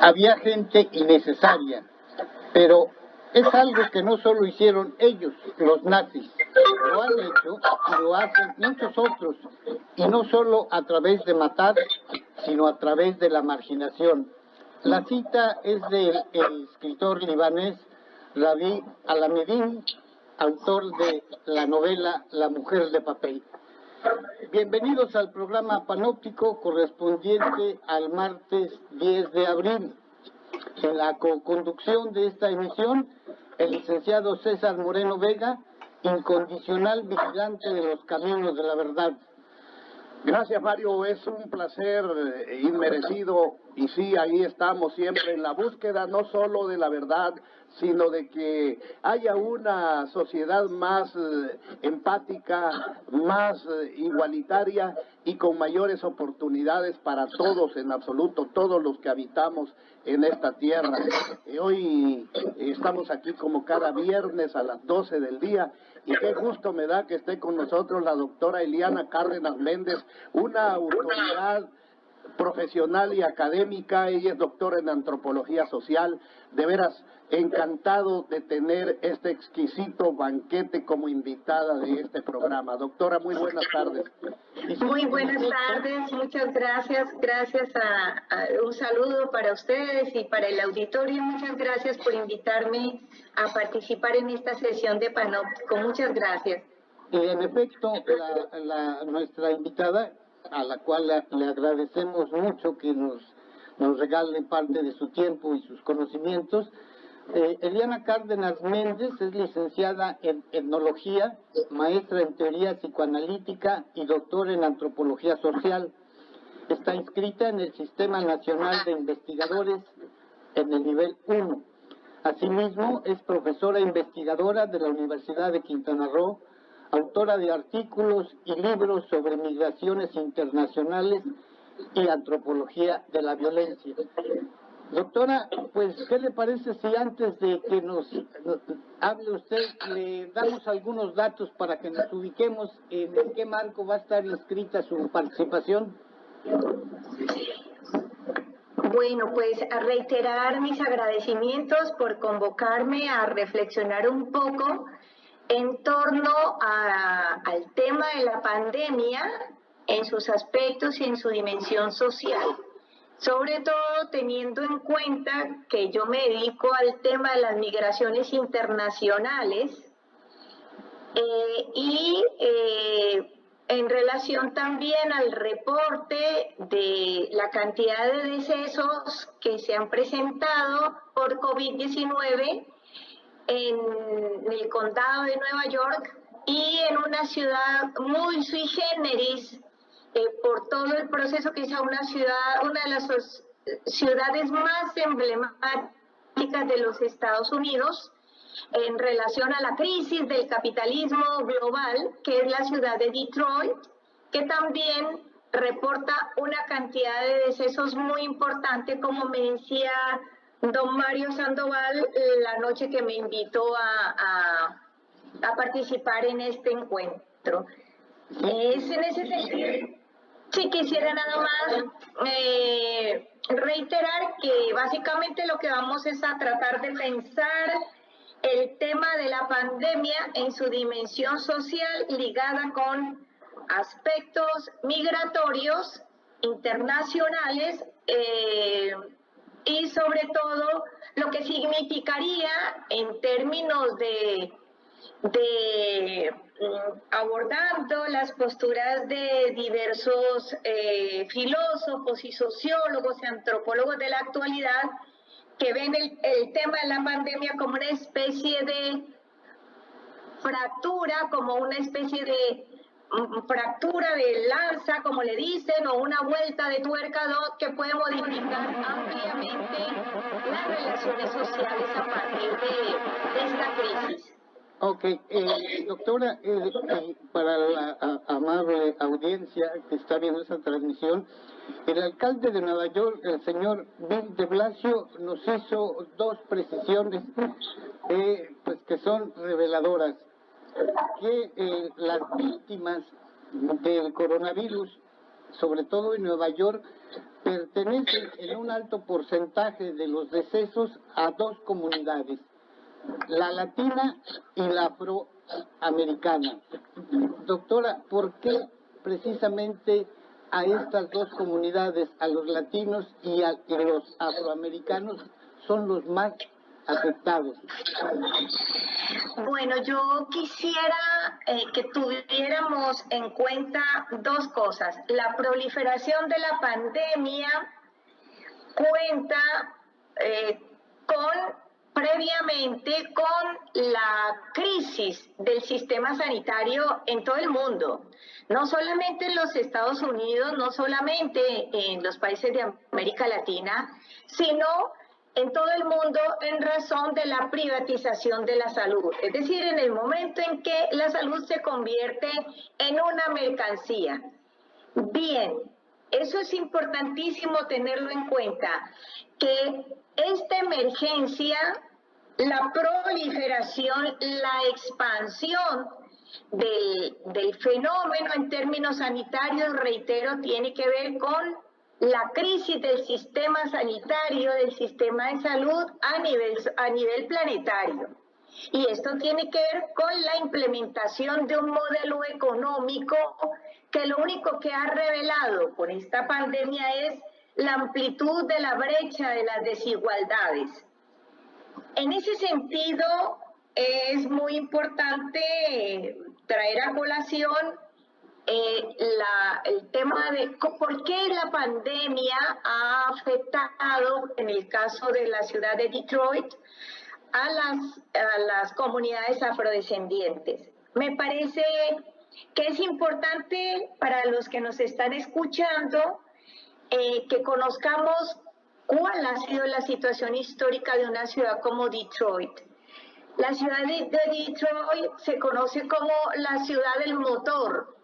había gente innecesaria, pero es algo que no solo hicieron ellos, los nazis, lo han hecho y lo hacen muchos otros, y no solo a través de matar, sino a través de la marginación. La cita es del escritor libanés Rabi Alamedin, autor de la novela La mujer de papel. Bienvenidos al programa Panóptico correspondiente al martes 10 de abril. En la co-conducción de esta emisión, el licenciado César Moreno Vega, incondicional vigilante de los caminos de la verdad. Gracias, Mario, es un placer inmerecido, y sí, ahí estamos siempre en la búsqueda no solo de la verdad, sino de que haya una sociedad más empática, más igualitaria y con mayores oportunidades para todos, en absoluto, todos los que habitamos en esta tierra. Hoy estamos aquí como cada viernes a las 12 del día, y qué gusto me da que esté con nosotros la doctora Eliana Cárdenas Méndez, una autoridad profesional y académica. Ella es doctora en antropología social. De veras, encantado de tener este exquisito banquete como invitada de este programa. Doctora, muy buenas tardes. Muy buenas tardes, muchas gracias. Un saludo para ustedes y para el auditorio. Muchas gracias por invitarme a participar en esta sesión de Panóptico. Muchas gracias. En efecto, nuestra invitada, a la cual le agradecemos mucho que nos regale parte de su tiempo y sus conocimientos. Eliana Cárdenas Méndez es licenciada en etnología, maestra en teoría psicoanalítica y doctora en antropología social. Está inscrita en el Sistema Nacional de Investigadores en el nivel 1. Asimismo, es profesora investigadora de la Universidad de Quintana Roo, autora de artículos y libros sobre migraciones internacionales y antropología de la violencia. Doctora, pues, ¿qué le parece si antes de que nos hable usted, le damos algunos datos para que nos ubiquemos en qué marco va a estar inscrita su participación? Bueno, pues a reiterar mis agradecimientos por convocarme a reflexionar un poco en torno al tema de la pandemia en sus aspectos y en su dimensión social. Sobre todo teniendo en cuenta que yo me dedico al tema de las migraciones internacionales en relación también al reporte de la cantidad de decesos que se han presentado por COVID-19 en el condado de Nueva York y en una ciudad muy sui generis, por todo el proceso que hizo una de las ciudades más emblemáticas de los Estados Unidos en relación a la crisis del capitalismo global, que es la ciudad de Detroit, que también reporta una cantidad de decesos muy importante, como me decía don Mario Sandoval la noche que me invitó a participar en este encuentro. Es en ese sentido. Sí, quisiera nada más reiterar que básicamente lo que vamos es a tratar de pensar el tema de la pandemia en su dimensión social ligada con aspectos migratorios internacionales y sobre todo lo que significaría en términos de abordando las posturas de diversos filósofos y sociólogos y antropólogos de la actualidad que ven el tema de la pandemia como una especie de fractura, como una especie de fractura de lanza, como le dicen, o una vuelta de tuerca que puede modificar ampliamente las relaciones sociales a partir de esta crisis. Ok, doctora, para la amable audiencia que está viendo esta transmisión, el alcalde de Nueva York, el señor Bill de Blasio, nos hizo dos precisiones pues que son reveladoras, que las víctimas del coronavirus, sobre todo en Nueva York, pertenecen en un alto porcentaje de los decesos a dos comunidades, la latina y la afroamericana. Doctora, ¿por qué precisamente a estas dos comunidades, a los latinos y a los afroamericanos, son los más afectados? Bueno, yo quisiera que tuviéramos en cuenta dos cosas. La proliferación de la pandemia cuenta previamente con la crisis del sistema sanitario en todo el mundo, no solamente en los Estados Unidos, no solamente en los países de América Latina, sino en todo el mundo en razón de la privatización de la salud, es decir, en el momento en que la salud se convierte en una mercancía. Bien, eso es importantísimo tenerlo en cuenta, que esta emergencia, la proliferación, la expansión del fenómeno en términos sanitarios, reitero, tiene que ver con la crisis del sistema sanitario, del sistema de salud a nivel planetario. Y esto tiene que ver con la implementación de un modelo económico que lo único que ha revelado con esta pandemia es la amplitud de la brecha de las desigualdades. En ese sentido, es muy importante traer a colación el tema de por qué la pandemia ha afectado, en el caso de la ciudad de Detroit, a las comunidades afrodescendientes. Me parece que es importante para los que nos están escuchando que conozcamos cuál ha sido la situación histórica de una ciudad como Detroit. La ciudad de Detroit se conoce como la ciudad del motor.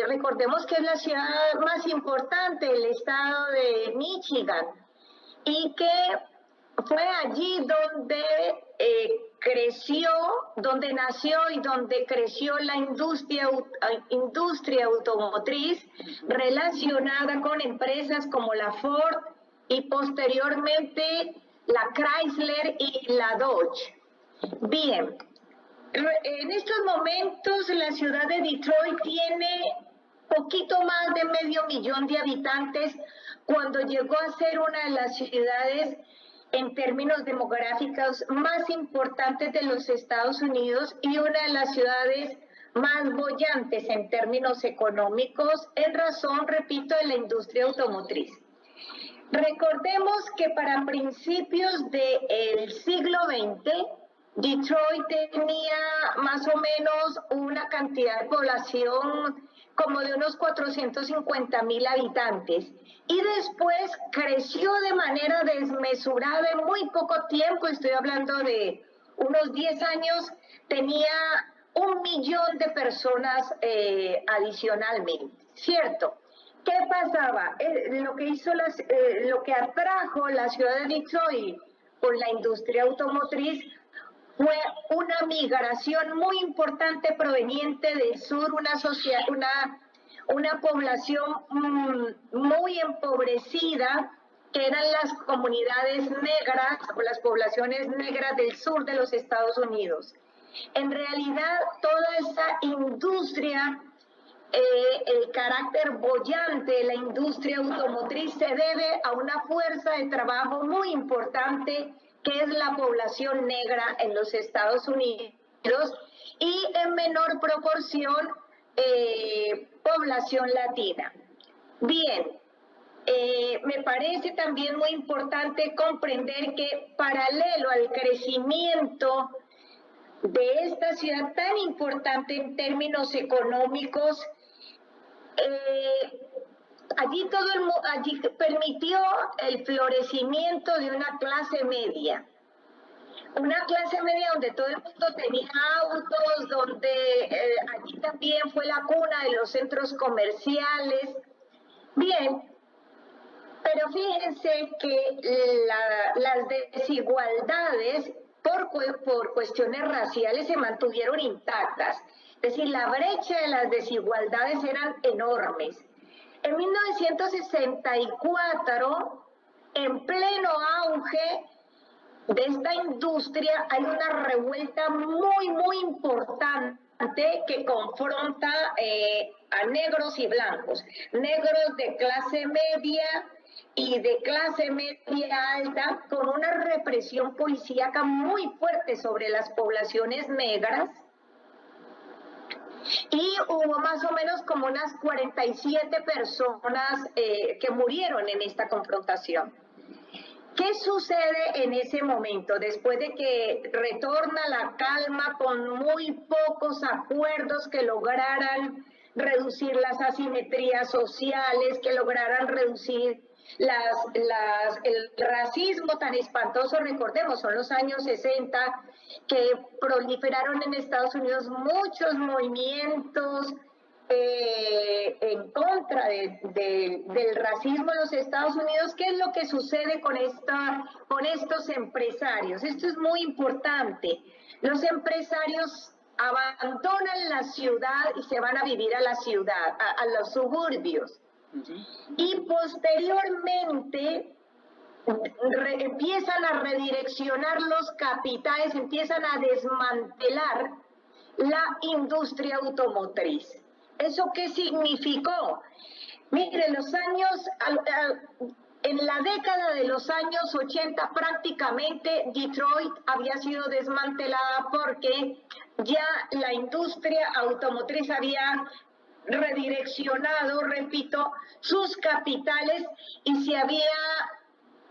Recordemos que es la ciudad más importante del estado de Michigan y que fue allí donde donde nació y donde creció la industria automotriz relacionada con empresas como la Ford y posteriormente la Chrysler y la Dodge. Bien, en estos momentos la ciudad de Detroit tiene poquito más de 500,000 de habitantes cuando llegó a ser una de las ciudades en términos demográficos más importantes de los Estados Unidos y una de las ciudades más bollantes en términos económicos en razón, repito, de la industria automotriz. Recordemos que para principios del siglo XX, Detroit tenía más o menos una cantidad de población como de unos 450,000 habitantes y después creció de manera desmesurada en muy poco tiempo, estoy hablando de unos 10 años, tenía 1 millón de personas adicionalmente, ¿cierto? ¿Qué pasaba? Lo que atrajo la ciudad de Detroit por la industria automotriz fue una migración muy importante proveniente del sur, una población muy empobrecida, que eran las comunidades negras o las poblaciones negras del sur de los Estados Unidos. En realidad, toda esa industria, el carácter boyante de la industria automotriz se debe a una fuerza de trabajo muy importante que es la población negra en los Estados Unidos y en menor proporción población latina. Bien, me parece también muy importante comprender que paralelo al crecimiento de esta ciudad tan importante en términos económicos, allí permitió el florecimiento de una clase media donde todo el mundo tenía autos, donde allí también fue la cuna de los centros comerciales. Bien, pero fíjense que las desigualdades por cuestiones raciales se mantuvieron intactas. Es decir, la brecha de las desigualdades eran enormes. En 1964, en pleno auge de esta industria, hay una revuelta muy importante que confronta a negros y blancos, negros de clase media y de clase media alta, con una represión policíaca muy fuerte sobre las poblaciones negras. Y hubo más o menos como unas 47 personas que murieron en esta confrontación. ¿Qué sucede en ese momento? Después de que retorna la calma con muy pocos acuerdos que lograran reducir las asimetrías sociales, que lograran reducir el racismo tan espantoso, recordemos, son los años 60, que proliferaron en Estados Unidos muchos movimientos en contra del racismo en los Estados Unidos. ¿Qué es lo que sucede con estos empresarios? Esto es muy importante. Los empresarios abandonan la ciudad y se van a vivir a la ciudad, a los suburbios. Y posteriormente empiezan a redireccionar los capitales, empiezan a desmantelar la industria automotriz. ¿Eso qué significó? Mire, en la década de los años 80 prácticamente Detroit había sido desmantelada porque ya la industria automotriz había redireccionado, repito, sus capitales y se había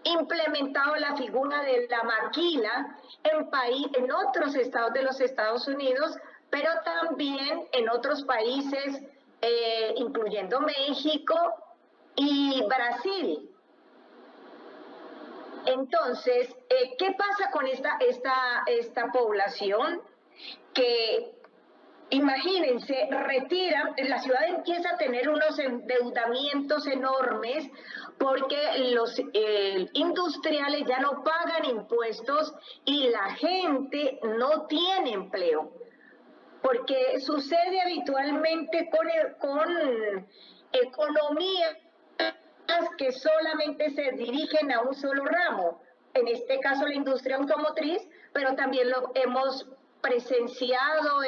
implementado la figura de la maquila en otros estados de los Estados Unidos, pero también en otros países, incluyendo México y Brasil. Entonces, ¿qué pasa con esta población? Que, imagínense, la ciudad empieza a tener unos endeudamientos enormes porque los industriales ya no pagan impuestos y la gente no tiene empleo. Porque sucede habitualmente con economías que solamente se dirigen a un solo ramo, en este caso la industria automotriz, pero también lo hemos presenciado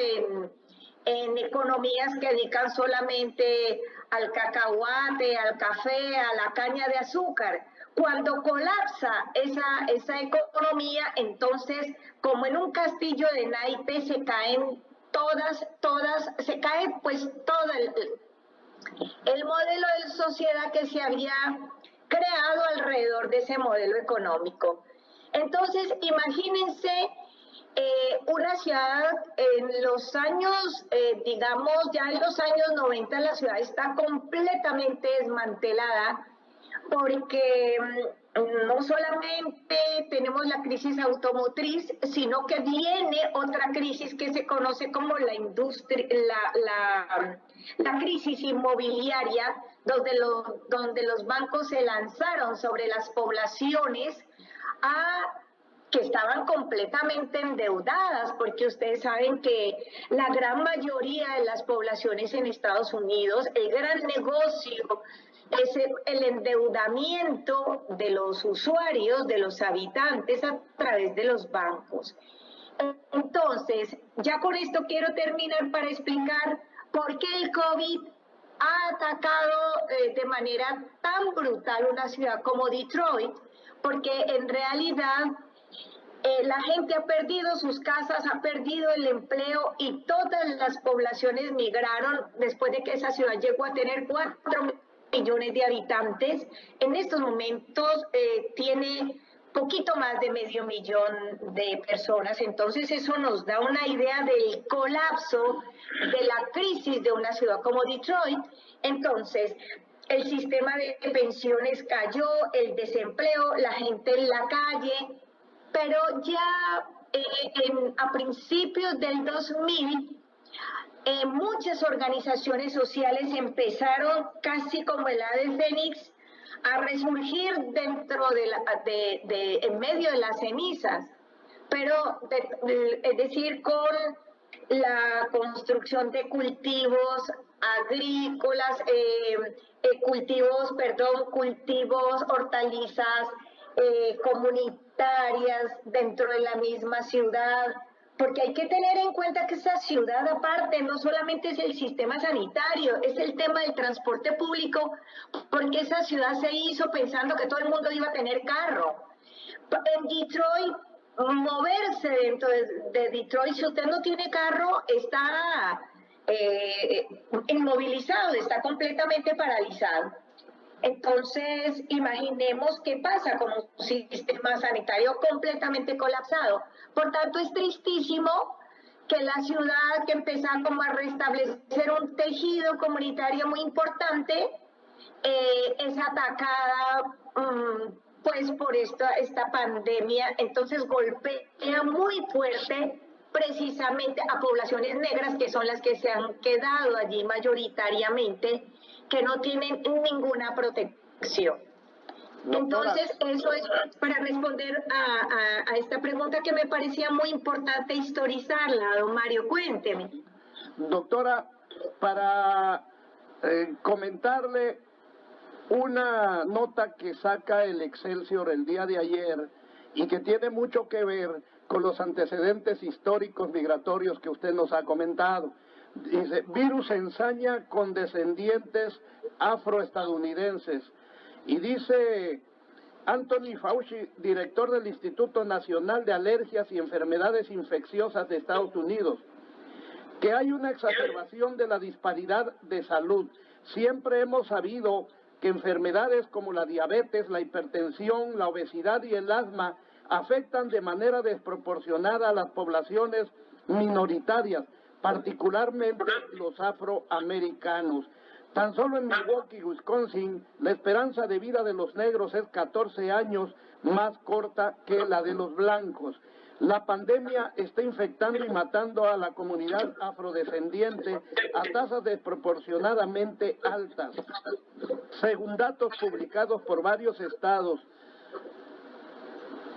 en economías que dedican solamente al cacahuate, al café, a la caña de azúcar. Cuando colapsa esa economía, entonces, como en un castillo de naipes, se caen se cae pues todo el modelo de sociedad que se había creado alrededor de ese modelo económico. Entonces, imagínense una ciudad en los años, digamos, ya en los años 90 la ciudad está completamente desmantelada porque no solamente tenemos la crisis automotriz, sino que viene otra crisis que se conoce como la crisis inmobiliaria, donde los bancos se lanzaron sobre las poblaciones que estaban completamente endeudadas, porque ustedes saben que la gran mayoría de las poblaciones en Estados Unidos, el gran negocio es el endeudamiento de los usuarios, de los habitantes a través de los bancos. Entonces, ya con esto quiero terminar para explicar por qué el COVID ha atacado de manera tan brutal una ciudad como Detroit, porque en realidad la gente ha perdido sus casas, ha perdido el empleo y todas las poblaciones migraron después de que esa ciudad llegó a tener 4 millones de habitantes. En estos momentos tiene poquito más de 500,000 de personas. Entonces eso nos da una idea del colapso de la crisis de una ciudad como Detroit. Entonces, el sistema de pensiones cayó, el desempleo, la gente en la calle, pero ya a principios del 2000, muchas organizaciones sociales empezaron casi como el ave fénix a resurgir en medio de las cenizas, pero es decir, con la construcción de cultivos agrícolas, cultivos, hortalizas comunitarias dentro de la misma ciudad, porque hay que tener en cuenta que esa ciudad aparte no solamente es el sistema sanitario, es el tema del transporte público, porque esa ciudad se hizo pensando que todo el mundo iba a tener carro. En Detroit, moverse dentro de Detroit, si usted no tiene carro, está inmovilizado, está completamente paralizado. Entonces, imaginemos qué pasa con un sistema sanitario completamente colapsado. Por tanto, es tristísimo que la ciudad, que empezaba como a restablecer un tejido comunitario muy importante, es atacada pues por esta pandemia. Entonces golpea muy fuerte precisamente a poblaciones negras, que son las que se han quedado allí mayoritariamente, que no tienen ninguna protección. Entonces, eso es para responder a esta pregunta que me parecía muy importante historizarla. Don Mario, cuénteme. Doctora, para comentarle una nota que saca el Excelsior el día de ayer y que tiene mucho que ver con los antecedentes históricos migratorios que usted nos ha comentado. Dice, virus ensaña con descendientes afroestadounidenses. Y dice Anthony Fauci, director del Instituto Nacional de Alergias y Enfermedades Infecciosas de Estados Unidos, que hay una exacerbación de la disparidad de salud. Siempre hemos sabido que enfermedades como la diabetes, la hipertensión, la obesidad y el asma afectan de manera desproporcionada a las poblaciones minoritarias, particularmente los afroamericanos. Tan solo en Milwaukee, Wisconsin, la esperanza de vida de los negros es 14 años más corta que la de los blancos. La pandemia está infectando y matando a la comunidad afrodescendiente a tasas desproporcionadamente altas. Según datos publicados por varios estados,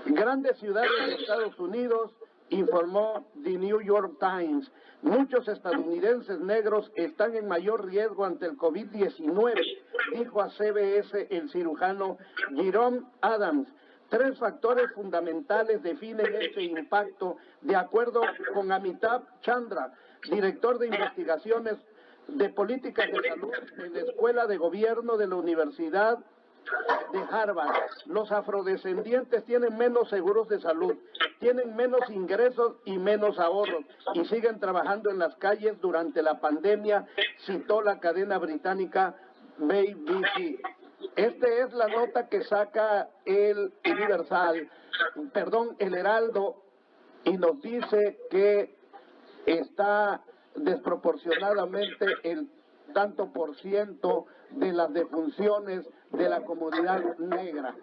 grandes ciudades de Estados Unidos, informó The New York Times, muchos estadounidenses negros están en mayor riesgo ante el COVID-19, dijo a CBS el cirujano Jerome Adams. 3 factores fundamentales definen este impacto, de acuerdo con Amitabh Chandra, director de investigaciones de políticas de salud en la Escuela de Gobierno de la Universidad de Harvard. Los afrodescendientes tienen menos seguros de salud, tienen menos ingresos y menos ahorros, y siguen trabajando en las calles durante la pandemia, citó la cadena británica BBC. Esta es la nota que saca el Heraldo, y nos dice que está desproporcionadamente el tanto por ciento de las defunciones de la comunidad negra.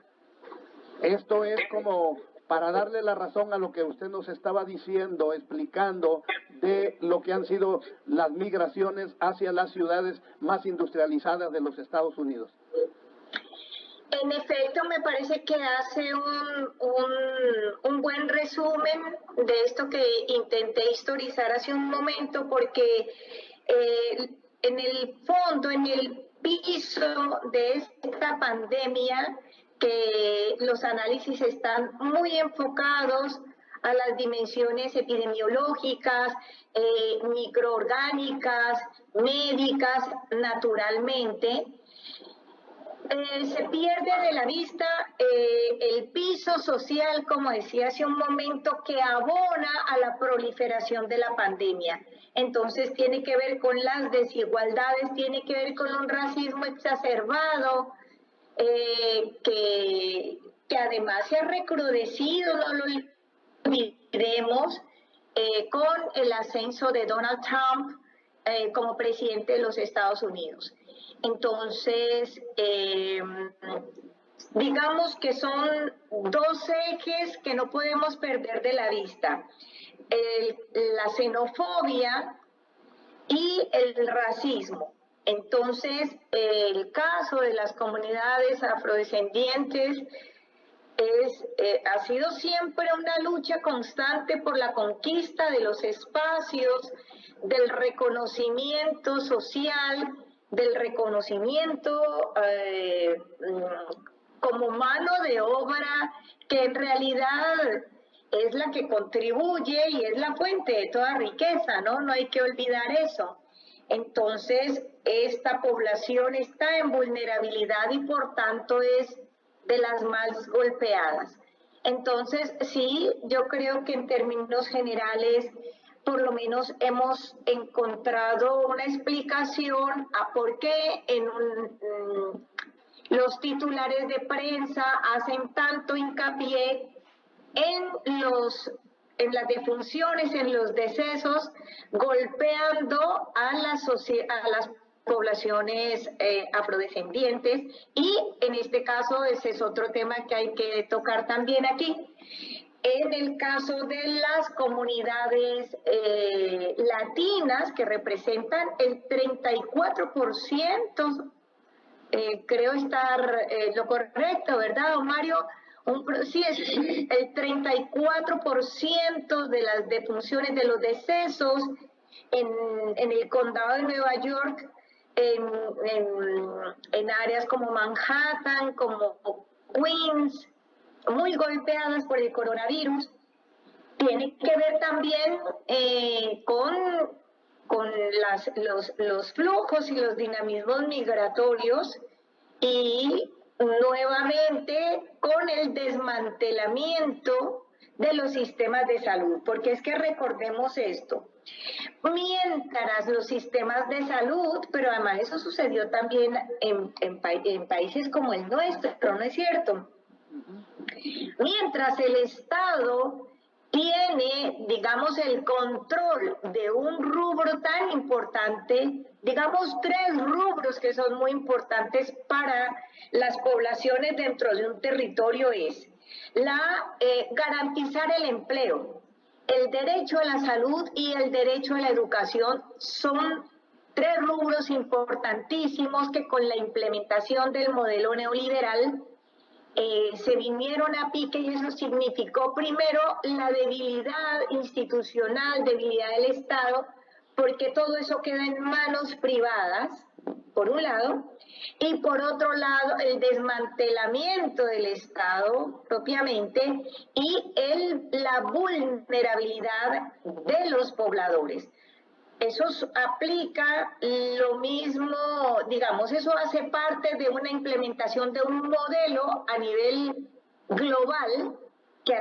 Esto es como para darle la razón a lo que usted nos estaba diciendo, explicando de lo que han sido las migraciones hacia las ciudades más industrializadas de los Estados Unidos. En efecto, me parece que hace un buen resumen de esto que intenté historizar hace un momento, porque en el fondo, en el piso de esta pandemia, que los análisis están muy enfocados a las dimensiones epidemiológicas, microorgánicas, médicas, naturalmente. Se pierde de la vista el piso social, como decía hace un momento, que abona a la proliferación de la pandemia. Entonces tiene que ver con las desigualdades, tiene que ver con un racismo exacerbado, que además se ha recrudecido, no lo olvidemos, con el ascenso de Donald Trump como presidente de los Estados Unidos. Entonces, digamos que son 2 ejes que no podemos perder de la vista: la xenofobia y el racismo. Entonces, el caso de las comunidades afrodescendientes ha sido siempre una lucha constante por la conquista de los espacios del reconocimiento social, del reconocimiento como mano de obra, que en realidad es la que contribuye y es la fuente de toda riqueza, ¿no? No hay que olvidar eso. Entonces, esta población está en vulnerabilidad y por tanto es de las más golpeadas. Entonces, sí, yo creo que en términos generales, por lo menos hemos encontrado una explicación a por qué los titulares de prensa hacen tanto hincapié en las defunciones, en los decesos, golpeando a las poblaciones afrodescendientes, y en este caso ese es otro tema que hay que tocar también aquí. En el caso de las comunidades latinas, que representan el 34%, creo estar lo correcto, ¿verdad, don Mario? Sí, es el 34% de las defunciones, de los decesos en el condado de Nueva York, en áreas como Manhattan, como Queens, muy golpeadas por el coronavirus, tiene que ver también con los flujos y los dinamismos migratorios, y nuevamente con el desmantelamiento de los sistemas de salud, porque es que recordemos esto, mientras los sistemas de salud, pero además eso sucedió también en países como el nuestro, ¿no es cierto? Mientras el Estado tiene, digamos, el control de un rubro tan importante, digamos 3 rubros que son muy importantes para las poblaciones dentro de un territorio, es garantizar el empleo, el derecho a la salud y el derecho a la educación. Son 3 rubros importantísimos que con la implementación del modelo neoliberal se vinieron a pique, y eso significó primero la debilidad institucional, debilidad del Estado, porque todo eso queda en manos privadas, por un lado, y por otro lado el desmantelamiento del Estado propiamente y la vulnerabilidad de los pobladores. Eso aplica lo mismo, digamos, eso hace parte de una implementación de un modelo a nivel global que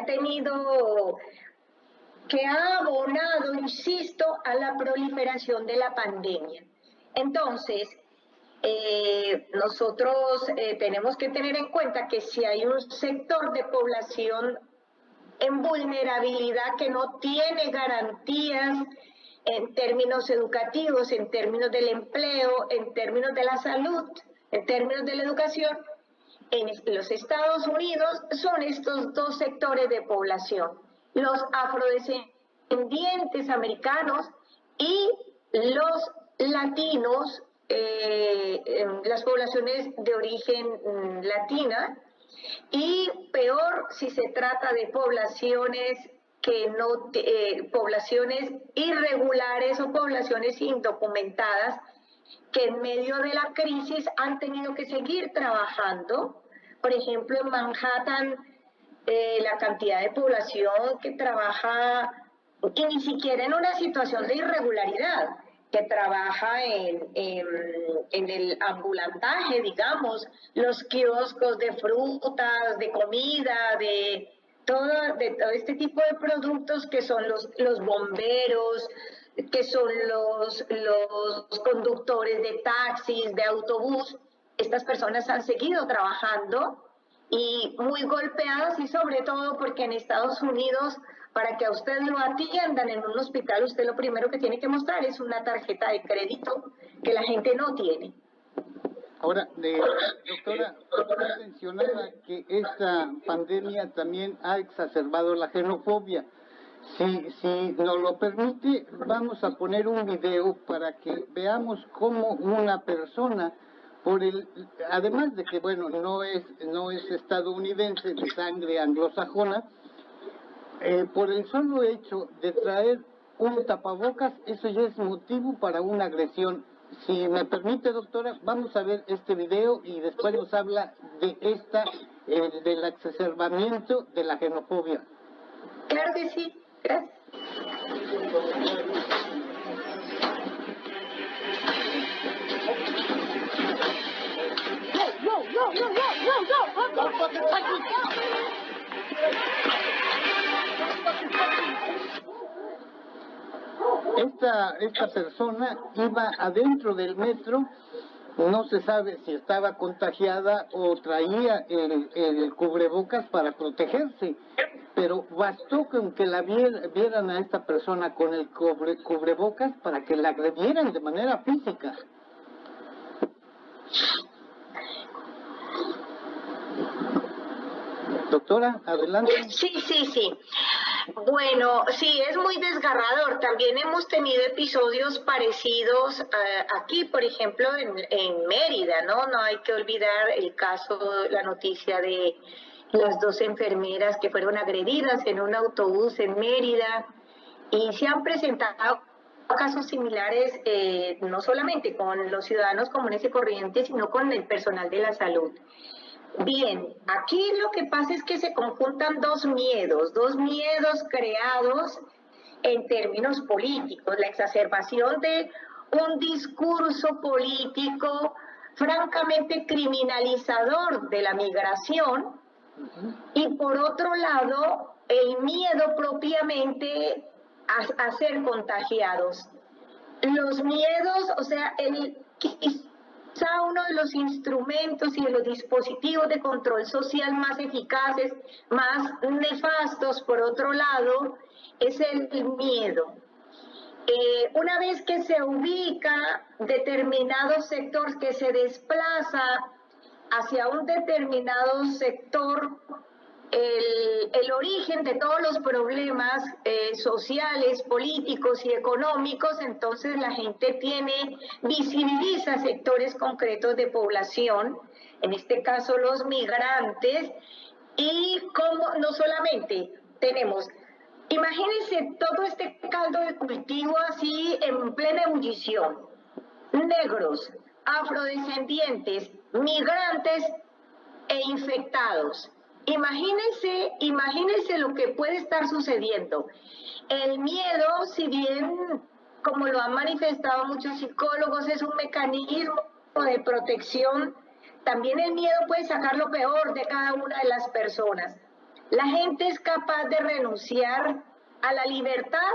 ha abonado, insisto, a la proliferación de la pandemia. Entonces, nosotros tenemos que tener en cuenta que si hay un sector de población en vulnerabilidad que no tiene garantías en términos educativos, en términos del empleo, en términos de la salud, en términos de la educación, en los Estados Unidos son estos 2 sectores de población, los afrodescendientes americanos y los latinos, las poblaciones de origen latina, y peor si se trata de poblaciones poblaciones irregulares o poblaciones indocumentadas que en medio de la crisis han tenido que seguir trabajando. Por ejemplo, en Manhattan, la cantidad de población que trabaja, que ni siquiera en una situación de irregularidad, que trabaja en el ambulantaje, digamos, los kioscos de frutas, de comida, de todo este tipo de productos, que son los bomberos, que son los conductores de taxis, de autobús. Estas personas han seguido trabajando y muy golpeadas, y sobre todo porque en Estados Unidos, para que a usted lo atiendan en un hospital, usted lo primero que tiene que mostrar es una tarjeta de crédito que la gente no tiene. Ahora, doctora, usted mencionaba que esta pandemia también ha exacerbado la xenofobia. Si nos lo permite, vamos a poner un video para que veamos cómo una persona, además de que, bueno, no es estadounidense, de sangre anglosajona, por el solo hecho de traer un tapabocas, eso ya es motivo para una agresión. Si me permite, doctora, vamos a ver este video y después nos habla de del exacerbamiento de la xenofobia. Claro que sí, gracias. Esta persona iba adentro del metro, no se sabe si estaba contagiada o traía el cubrebocas para protegerse, pero bastó con que la vieran a esta persona con el cubrebocas para que la agredieran de manera física. Doctora, adelante. Sí. Bueno, sí, es muy desgarrador. También hemos tenido episodios parecidos aquí, por ejemplo, en Mérida, ¿no? No hay que olvidar el caso, la noticia de las 2 enfermeras que fueron agredidas en un autobús en Mérida, y se han presentado casos similares, no solamente con los ciudadanos comunes y corrientes, sino con el personal de la salud. Bien, aquí lo que pasa es que se conjuntan dos miedos creados en términos políticos, la exacerbación de un discurso político francamente criminalizador de la migración, y por otro lado, el miedo propiamente a ser contagiados. Los miedos, o sea, quizá uno de los instrumentos y de los dispositivos de control social más eficaces, más nefastos, por otro lado, es el miedo. Una vez que se ubica determinado sector, que se desplaza hacia un determinado sector, el origen de todos los problemas sociales, políticos y económicos, entonces la gente visibiliza sectores concretos de población, en este caso los migrantes, y como no solamente tenemos, imagínense todo este caldo de cultivo así en plena ebullición, negros, afrodescendientes, migrantes e infectados. Imagínense lo que puede estar sucediendo. El miedo, si bien, como lo han manifestado muchos psicólogos, es un mecanismo de protección, también el miedo puede sacar lo peor de cada una de las personas. La gente es capaz de renunciar a la libertad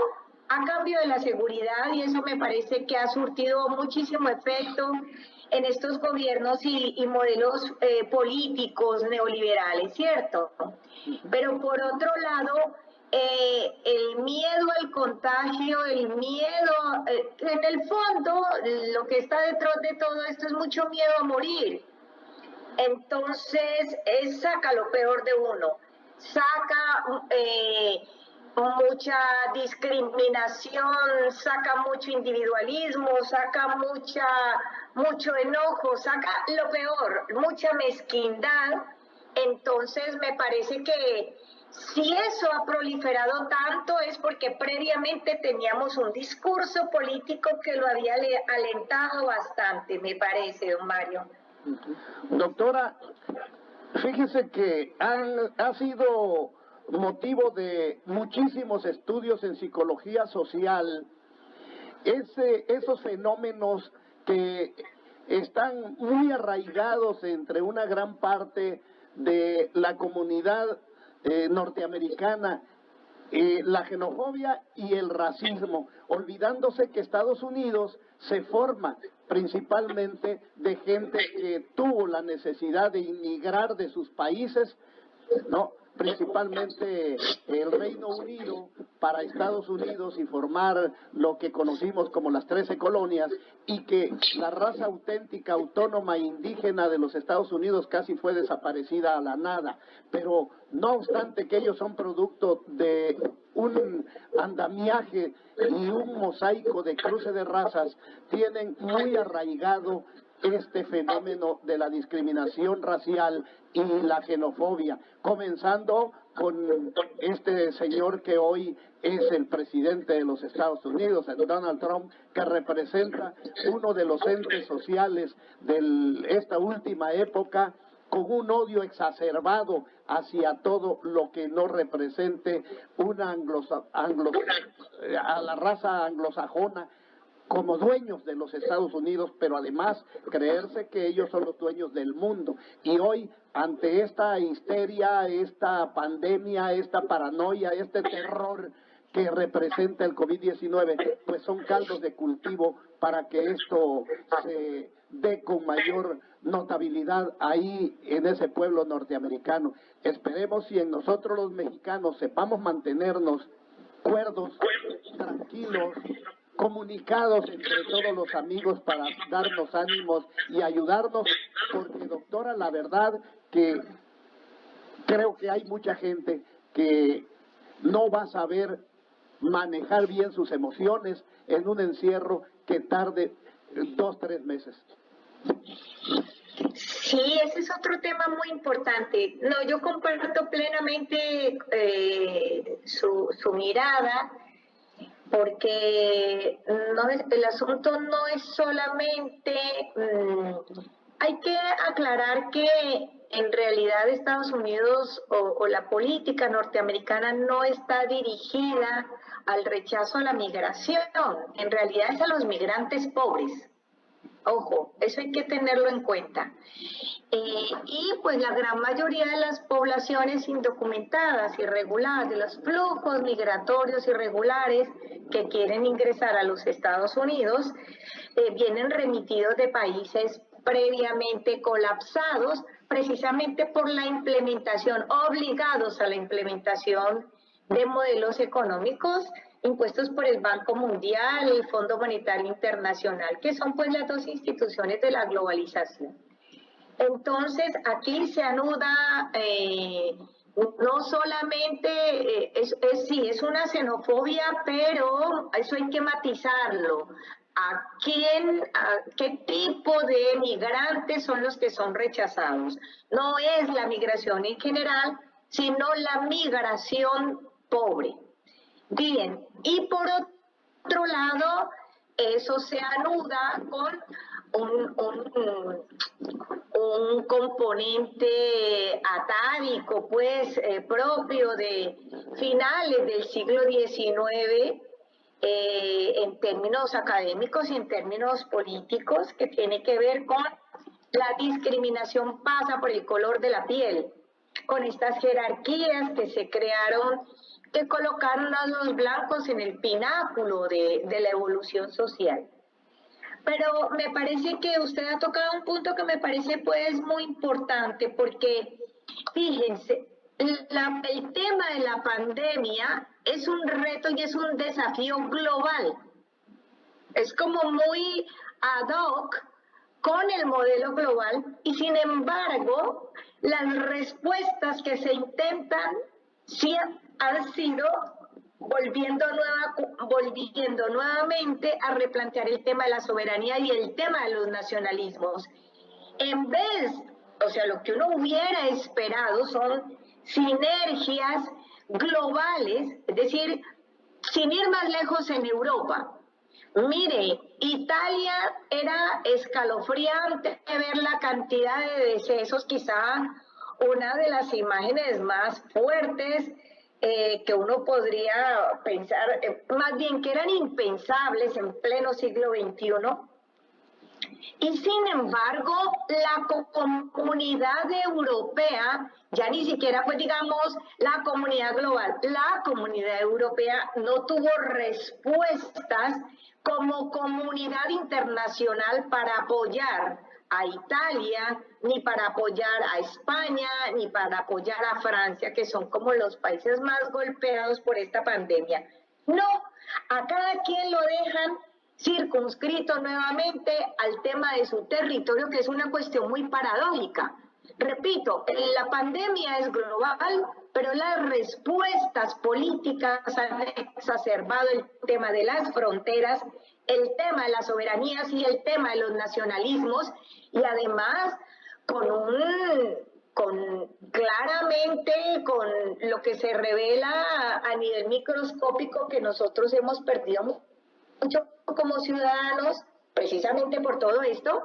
a cambio de la seguridad, y eso me parece que ha surtido muchísimo efecto en estos gobiernos y modelos políticos neoliberales, ¿cierto? Pero por otro lado, el miedo al contagio, el miedo, en el fondo, lo que está detrás de todo esto es mucho miedo a morir. Entonces, saca lo peor de uno, saca mucha discriminación, saca mucho individualismo, saca mucho enojo, saca lo peor, mucha mezquindad. Entonces me parece que si eso ha proliferado tanto es porque previamente teníamos un discurso político que lo había alentado bastante, me parece, don Mario. Doctora, fíjese que ha sido motivo de muchísimos estudios en psicología social esos fenómenos que están muy arraigados entre una gran parte de la comunidad norteamericana, la xenofobia y el racismo, olvidándose que Estados Unidos se forma principalmente de gente que tuvo la necesidad de inmigrar de sus países, ¿no? Principalmente el Reino Unido para Estados Unidos, y formar lo que conocimos como las 13 colonias, y que la raza auténtica, autónoma e indígena de los Estados Unidos casi fue desaparecida a la nada. Pero no obstante que ellos son producto de un andamiaje y un mosaico de cruce de razas, tienen muy arraigado este fenómeno de la discriminación racial y la xenofobia, comenzando con este señor que hoy es el presidente de los Estados Unidos, el Donald Trump, que representa uno de los entes sociales de esta última época, con un odio exacerbado hacia todo lo que no represente una a la raza anglosajona, como dueños de los Estados Unidos, pero además creerse que ellos son los dueños del mundo. Y hoy, ante esta histeria, esta pandemia, esta paranoia, este terror que representa el COVID-19, pues son caldos de cultivo para que esto se dé con mayor notabilidad ahí en ese pueblo norteamericano. Esperemos y en nosotros los mexicanos sepamos mantenernos cuerdos, tranquilos, comunicados entre todos los amigos para darnos ánimos y ayudarnos, porque doctora, la verdad que creo que hay mucha gente que no va a saber manejar bien sus emociones en un encierro que tarde 2, 3 meses. Sí, ese es otro tema muy importante. No, yo comparto plenamente su mirada, porque el asunto no es solamente, hay que aclarar que en realidad Estados Unidos o la política norteamericana no está dirigida al rechazo a la migración, en realidad es a los migrantes pobres. Ojo, eso hay que tenerlo en cuenta. Y pues la gran mayoría de las poblaciones indocumentadas, irregulares, de los flujos migratorios irregulares que quieren ingresar a los Estados Unidos, vienen remitidos de países previamente colapsados, precisamente por la implementación, obligados a la implementación de modelos económicos impuestos por el Banco Mundial y el Fondo Monetario Internacional, que son pues las dos instituciones de la globalización. Entonces, aquí se anuda no solamente, sí, es una xenofobia, pero eso hay que matizarlo. ¿Qué tipo de migrantes son los que son rechazados? No es la migración en general, sino la migración pobre. Bien, y por otro lado, eso se anuda con un componente atávico, pues, propio de finales del siglo XIX, en términos académicos y en términos políticos, que tiene que ver con la discriminación pasa por el color de la piel, con estas jerarquías que se crearon, que colocaron a los blancos en el pináculo de la evolución social. Pero me parece que usted ha tocado un punto que me parece pues muy importante, porque fíjense, el tema de la pandemia es un reto y es un desafío global. Es como muy ad hoc con el modelo global y sin embargo las respuestas que se intentan sí han sido volviendo nuevamente a replantear el tema de la soberanía y el tema de los nacionalismos. En vez, o sea, lo que uno hubiera esperado son sinergias globales, es decir, sin ir más lejos en Europa. Mire, Italia era escalofriante ver la cantidad de decesos, quizá una de las imágenes más fuertes que uno podría pensar, más bien que eran impensables en pleno siglo XXI. Y sin embargo, la comunidad europea, ya ni siquiera pues digamos la comunidad global, la comunidad europea no tuvo respuestas como comunidad internacional para apoyar a Italia, ni para apoyar a España, ni para apoyar a Francia, que son como los países más golpeados por esta pandemia. No, a cada quien lo dejan circunscrito nuevamente al tema de su territorio, que es una cuestión muy paradójica. Repito, la pandemia es global, pero las respuestas políticas han exacerbado el tema de las fronteras, el tema de las soberanías y el tema de los nacionalismos, y además con claramente con lo que se revela a nivel microscópico, que nosotros hemos perdido mucho como ciudadanos, precisamente por todo esto,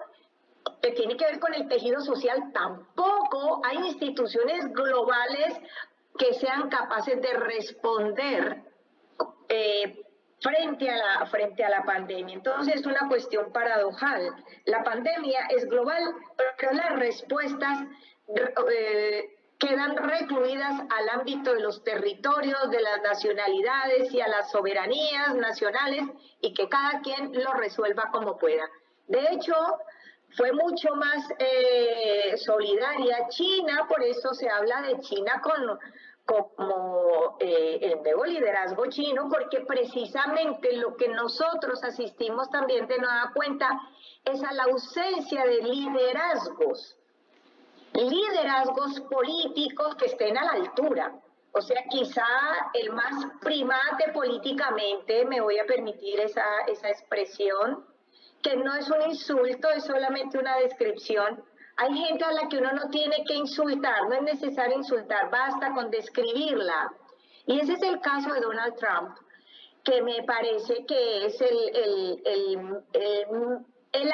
que tiene que ver con el tejido social. Tampoco hay instituciones globales que sean capaces de responder frente a la pandemia. Entonces es una cuestión paradojal. La pandemia es global, pero las respuestas quedan recluidas al ámbito de los territorios, de las nacionalidades y a las soberanías nacionales, y que cada quien lo resuelva como pueda. De hecho, fue mucho más solidaria China, por eso se habla de China como el nuevo liderazgo chino, porque precisamente lo que nosotros asistimos también de nueva cuenta es a la ausencia de liderazgos políticos que estén a la altura. O sea, quizá el más primate políticamente, me voy a permitir esa expresión, que no es un insulto, es solamente una descripción. Hay gente a la que uno no tiene que insultar, no es necesario insultar, basta con describirla. Y ese es el caso de Donald Trump, que me parece que es el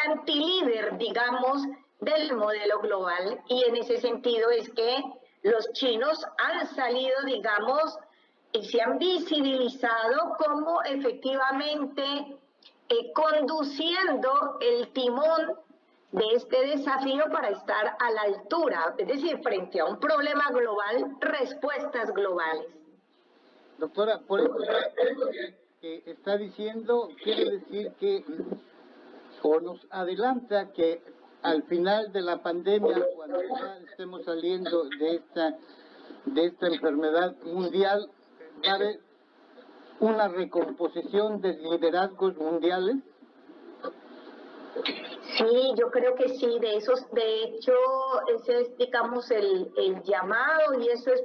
antilíder, digamos, del modelo global, y en ese sentido es que los chinos han salido, digamos, y se han visibilizado como efectivamente conduciendo el timón de este desafío para estar a la altura, es decir, frente a un problema global, respuestas globales. Doctora, por eso que está diciendo, quiere decir que, o nos adelanta que al final de la pandemia, cuando ya estemos saliendo de esta enfermedad mundial, va a haber una recomposición de liderazgos mundiales. Sí, yo creo que sí, de hecho, ese es, digamos, el llamado, y eso es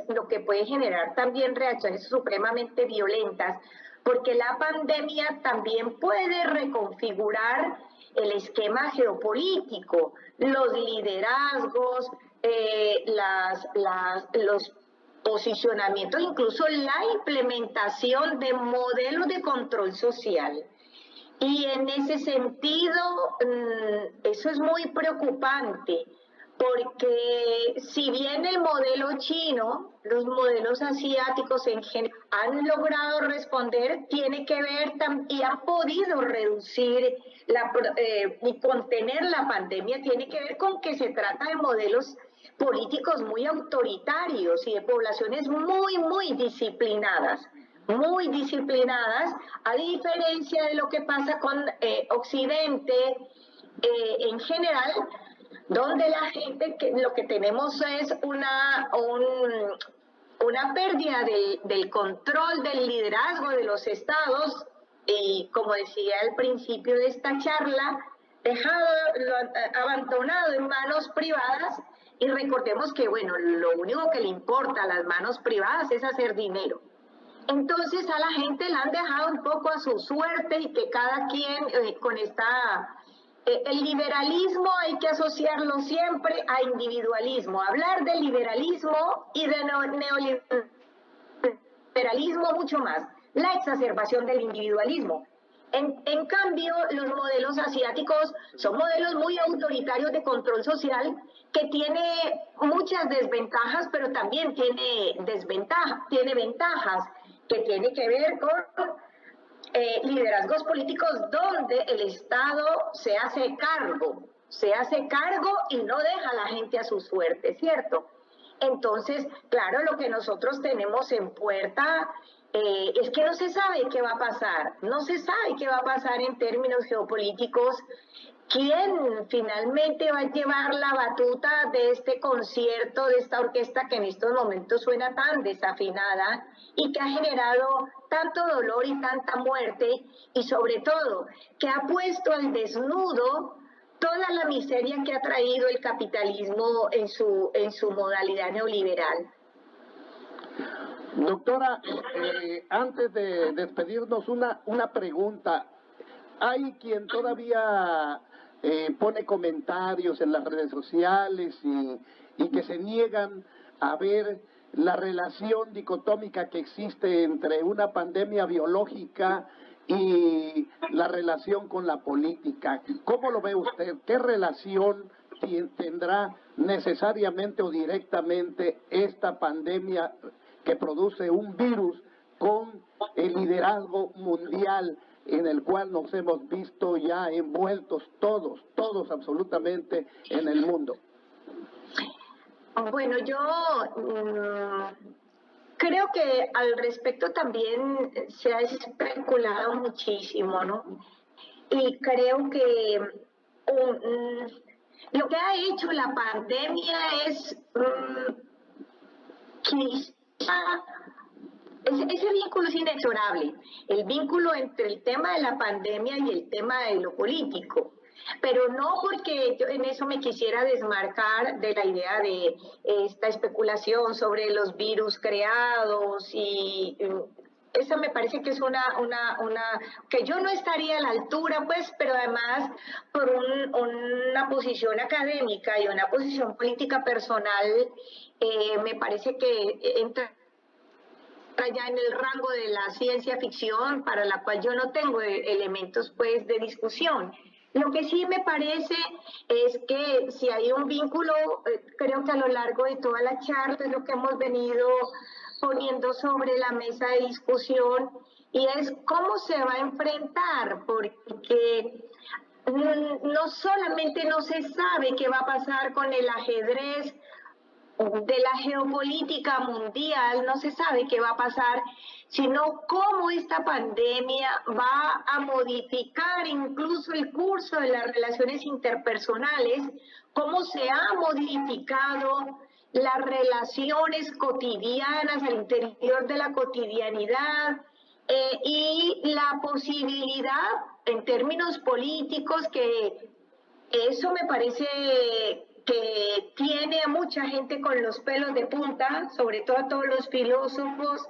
lo que puede generar también reacciones supremamente violentas, porque la pandemia también puede reconfigurar el esquema geopolítico, los liderazgos, los posicionamientos, incluso la implementación de modelos de control social. Y en ese sentido, eso es muy preocupante, porque si bien el modelo chino, los modelos asiáticos en general han logrado responder, tiene que ver y han podido reducir y contener la pandemia, tiene que ver con que se trata de modelos políticos muy autoritarios y de poblaciones muy disciplinadas, a diferencia de lo que pasa con Occidente en general, donde la gente, lo que tenemos es una pérdida del control del liderazgo de los estados, y como decía al principio de esta charla, abandonado en manos privadas. Y recordemos que, bueno, lo único que le importa a las manos privadas es hacer dinero. Entonces a la gente la han dejado un poco a su suerte, y que cada quien con el liberalismo hay que asociarlo siempre a individualismo. Hablar de liberalismo y de neoliberalismo mucho más, la exacerbación del individualismo. En cambio, los modelos asiáticos son modelos muy autoritarios de control social, que tiene muchas desventajas, pero también tiene ventajas, que tiene que ver con liderazgos políticos donde el Estado se hace cargo y no deja a la gente a su suerte, ¿cierto? Entonces, claro, lo que nosotros tenemos en puerta es que no se sabe qué va a pasar, en términos geopolíticos. ¿Quién finalmente va a llevar la batuta de este concierto, de esta orquesta que en estos momentos suena tan desafinada y que ha generado tanto dolor y tanta muerte, y sobre todo que ha puesto al desnudo toda la miseria que ha traído el capitalismo en su modalidad neoliberal? Doctora, antes de despedirnos, una pregunta. Hay quien todavía pone comentarios en las redes sociales y que se niegan a ver la relación dicotómica que existe entre una pandemia biológica y la relación con la política. ¿Cómo lo ve usted? ¿Qué relación tendrá necesariamente o directamente esta pandemia que produce un virus con el liderazgo mundial en el cual nos hemos visto ya envueltos todos absolutamente en el mundo? Bueno, yo creo que al respecto también se ha especulado muchísimo, ¿no? Y creo que lo que ha hecho la pandemia es quizá ese vínculo es inexorable, el vínculo entre el tema de la pandemia y el tema de lo político. Pero no porque yo en eso me quisiera desmarcar de la idea de esta especulación sobre los virus creados y esa me parece que es que yo no estaría a la altura, pues, pero además por una posición académica y una posición política personal, me parece que entra ya en el rango de la ciencia ficción, para la cual yo no tengo elementos, pues, de discusión. Lo que sí me parece es que si hay un vínculo, creo que a lo largo de toda la charla es lo que hemos venido poniendo sobre la mesa de discusión, y es cómo se va a enfrentar, porque no solamente no se sabe qué va a pasar con el ajedrez de la geopolítica mundial, no se sabe qué va a pasar, sino cómo esta pandemia va a modificar incluso el curso de las relaciones interpersonales, cómo se ha modificado las relaciones cotidianas al interior de la cotidianidad, y la posibilidad en términos políticos, que eso me parece que tiene a mucha gente con los pelos de punta, sobre todo a todos los filósofos,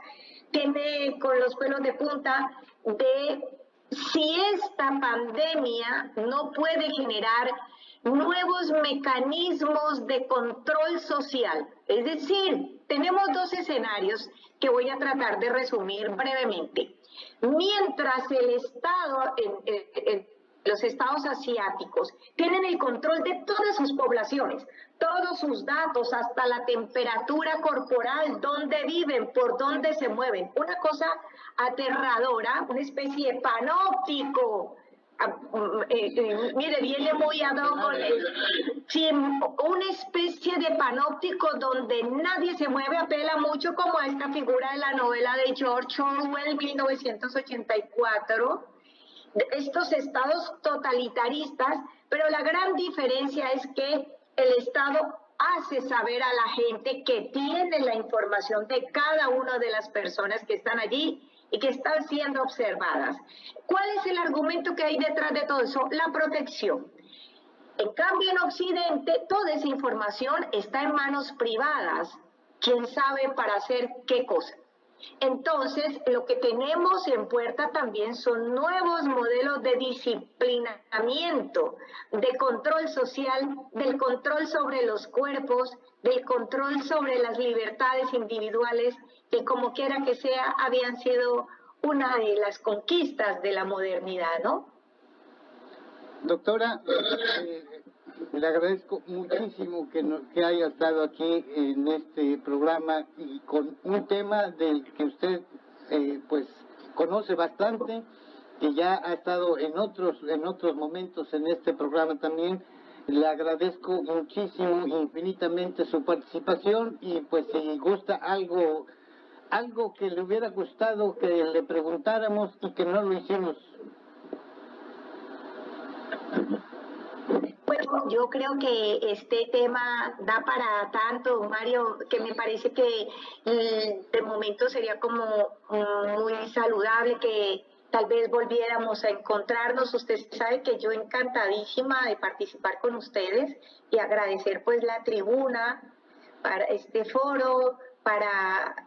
tiene con los pelos de punta de si esta pandemia no puede generar nuevos mecanismos de control social. Es decir, tenemos dos escenarios que voy a tratar de resumir brevemente. Mientras el Estado, los estados asiáticos tienen el control de todas sus poblaciones, todos sus datos, hasta la temperatura corporal, dónde viven, por dónde se mueven. Una cosa aterradora, una especie de panóptico. Mire, viene muy ad hoc, una especie de panóptico donde nadie se mueve, apela mucho como a esta figura de la novela de George Orwell, 1984, estos estados totalitaristas, pero la gran diferencia es que el Estado hace saber a la gente que tiene la información de cada una de las personas que están allí y que están siendo observadas. ¿Cuál es el argumento que hay detrás de todo eso? La protección. En cambio, en Occidente, toda esa información está en manos privadas. ¿Quién sabe para hacer qué cosa? Entonces, lo que tenemos en puerta también son nuevos modelos de disciplinamiento, de control social, del control sobre los cuerpos, del control sobre las libertades individuales, que como quiera que sea, habían sido una de las conquistas de la modernidad, ¿no? Doctora, le agradezco muchísimo que haya estado aquí en este programa y con un tema del que usted pues conoce bastante, que ya ha estado en otros momentos en este programa también. Le agradezco muchísimo, infinitamente su participación, y pues si gusta algo que le hubiera gustado que le preguntáramos y que no lo hicimos. Bueno, yo creo que este tema da para tanto, Mario, que me parece que de momento sería como muy saludable que tal vez volviéramos a encontrarnos. Usted sabe que yo encantadísima de participar con ustedes y agradecer pues la tribuna para este foro,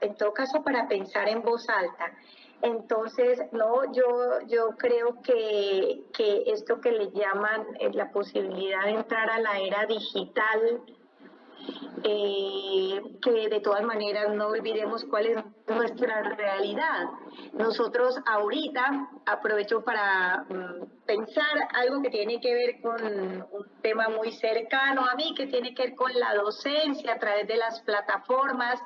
en todo caso, para pensar en voz alta. Entonces, no, yo creo que esto que le llaman la posibilidad de entrar a la era digital que de todas maneras no olvidemos cuál es nuestra realidad. Nosotros ahorita, aprovecho para pensar algo que tiene que ver con un tema muy cercano a mí, que tiene que ver con la docencia a través de las plataformas.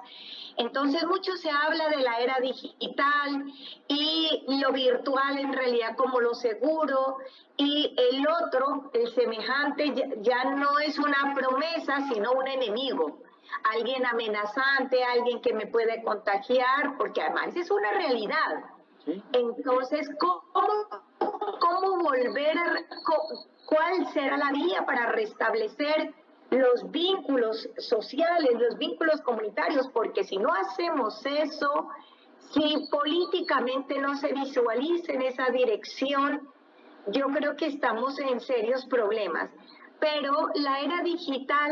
Entonces mucho se habla de la era digital y lo virtual en realidad como lo seguro, y el otro, el semejante, ya no es una promesa, sino un enemigo, alguien amenazante, alguien que me puede contagiar, porque además es una realidad. ¿Sí? Entonces, ¿cómo volver cuál será la vía para restablecer los vínculos sociales, los vínculos comunitarios? Porque si no hacemos eso, si políticamente no se visualiza en esa dirección, yo creo que estamos en serios problemas. Pero la era digital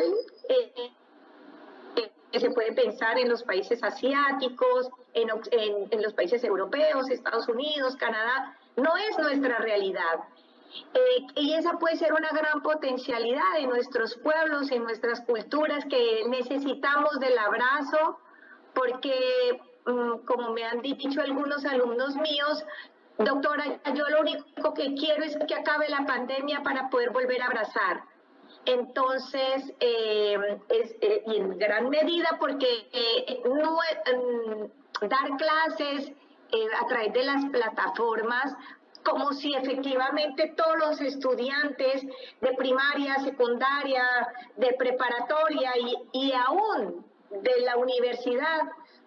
se puede pensar en los países asiáticos, en los países europeos, Estados Unidos, Canadá, no es nuestra realidad. Y esa puede ser una gran potencialidad en nuestros pueblos, en nuestras culturas, que necesitamos del abrazo, porque, como me han dicho algunos alumnos míos, doctora, yo lo único que quiero es que acabe la pandemia para poder volver a abrazar. Entonces, y en gran medida porque dar clases a través de las plataformas, como si efectivamente todos los estudiantes de primaria, secundaria, de preparatoria y aún de la universidad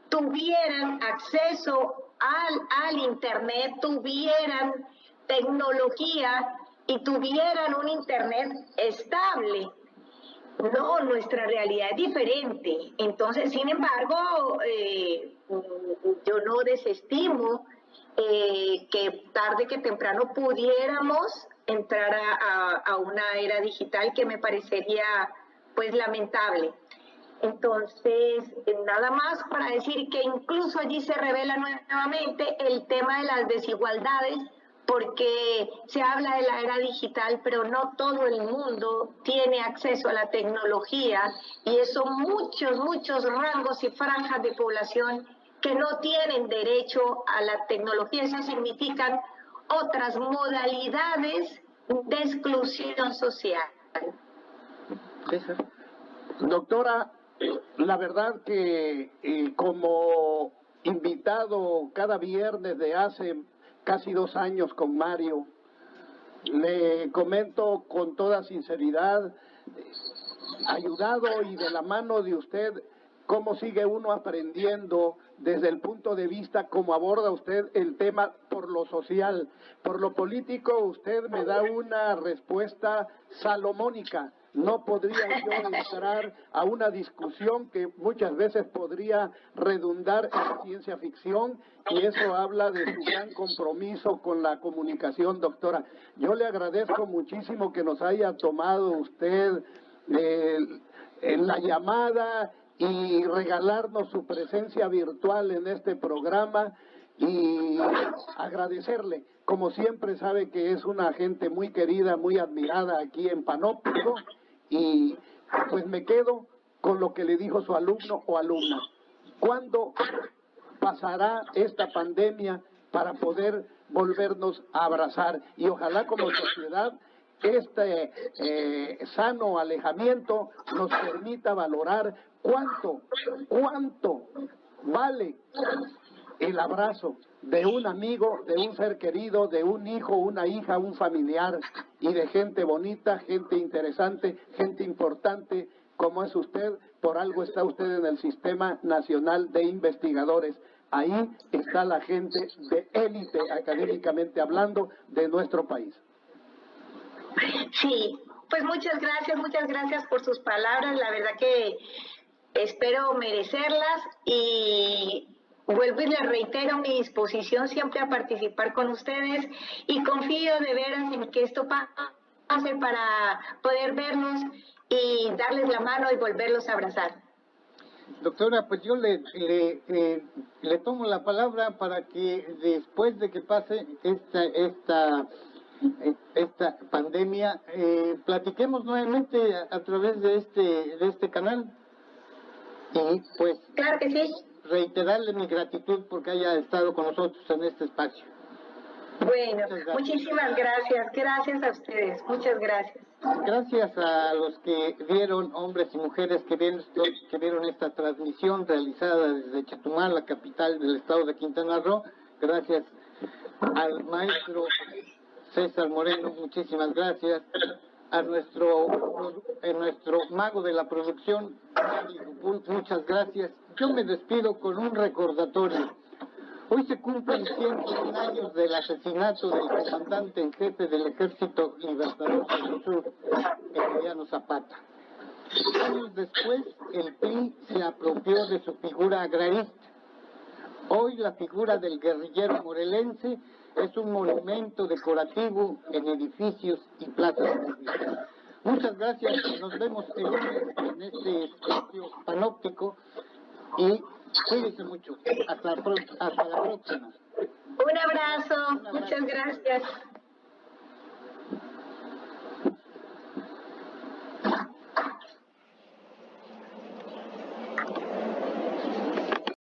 tuvieran acceso al Internet, tuvieran tecnología y tuvieran un Internet estable. No, nuestra realidad es diferente. Entonces, sin embargo, yo no desestimo que tarde que temprano pudiéramos entrar a una era digital que me parecería pues lamentable. Entonces, nada más para decir que incluso allí se revela nuevamente el tema de las desigualdades, porque se habla de la era digital, pero no todo el mundo tiene acceso a la tecnología, y eso muchos rangos y franjas de población que no tienen derecho a la tecnología. Eso significan otras modalidades de exclusión social. Doctora, la verdad que como invitado cada viernes de hace casi 2 años con Mario, le comento con toda sinceridad, ayudado y de la mano de usted, cómo sigue uno aprendiendo desde el punto de vista cómo aborda usted el tema por lo social. Por lo político, usted me da una respuesta salomónica. No podría yo entrar a una discusión que muchas veces podría redundar en ciencia ficción, y eso habla de su gran compromiso con la comunicación, doctora. Yo le agradezco muchísimo que nos haya tomado usted en la llamada y regalarnos su presencia virtual en este programa, y agradecerle. Como siempre, sabe que es una gente muy querida, muy admirada aquí en Panóptico, y pues me quedo con lo que le dijo su alumno o alumna. ¿Cuándo pasará esta pandemia para poder volvernos a abrazar? Y ojalá como sociedad este sano alejamiento nos permita valorar cuánto vale el abrazo de un amigo, de un ser querido, de un hijo, una hija, un familiar, y de gente bonita, gente interesante, gente importante como es usted. Por algo está usted en el Sistema Nacional de Investigadores. Ahí está la gente de élite, académicamente hablando, de nuestro país. Sí, pues muchas gracias por sus palabras. La verdad que espero merecerlas, y vuelvo y les reitero mi disposición siempre a participar con ustedes, y confío de veras en que esto pase para poder vernos y darles la mano y volverlos a abrazar. Doctora, pues yo le tomo la palabra para que después de que pase esta pandemia, platiquemos nuevamente a través de este canal. Y pues Claro que sí. reiterarle mi gratitud porque haya estado con nosotros en este espacio. Bueno, Muchas gracias. muchísimas gracias. Gracias a ustedes. Muchas gracias. Gracias a los que vieron, hombres y mujeres que vieron esta transmisión realizada desde Chetumal, la capital del estado de Quintana Roo. Gracias al maestro César Moreno, muchísimas gracias. A nuestro mago de la producción, Charlie Gupul, muchas gracias. Yo me despido con un recordatorio. Hoy se cumplen 101 años del asesinato del comandante en jefe del Ejército Libertador del Sur, Emiliano Zapata. Años después, el PRI se apropió de su figura agrarista. Hoy la figura del guerrillero morelense es un monumento decorativo en edificios y plazas públicas. Muchas gracias, nos vemos el lunes en este espacio panóptico y cuídense mucho. Hasta la próxima. Un abrazo. Muchas gracias.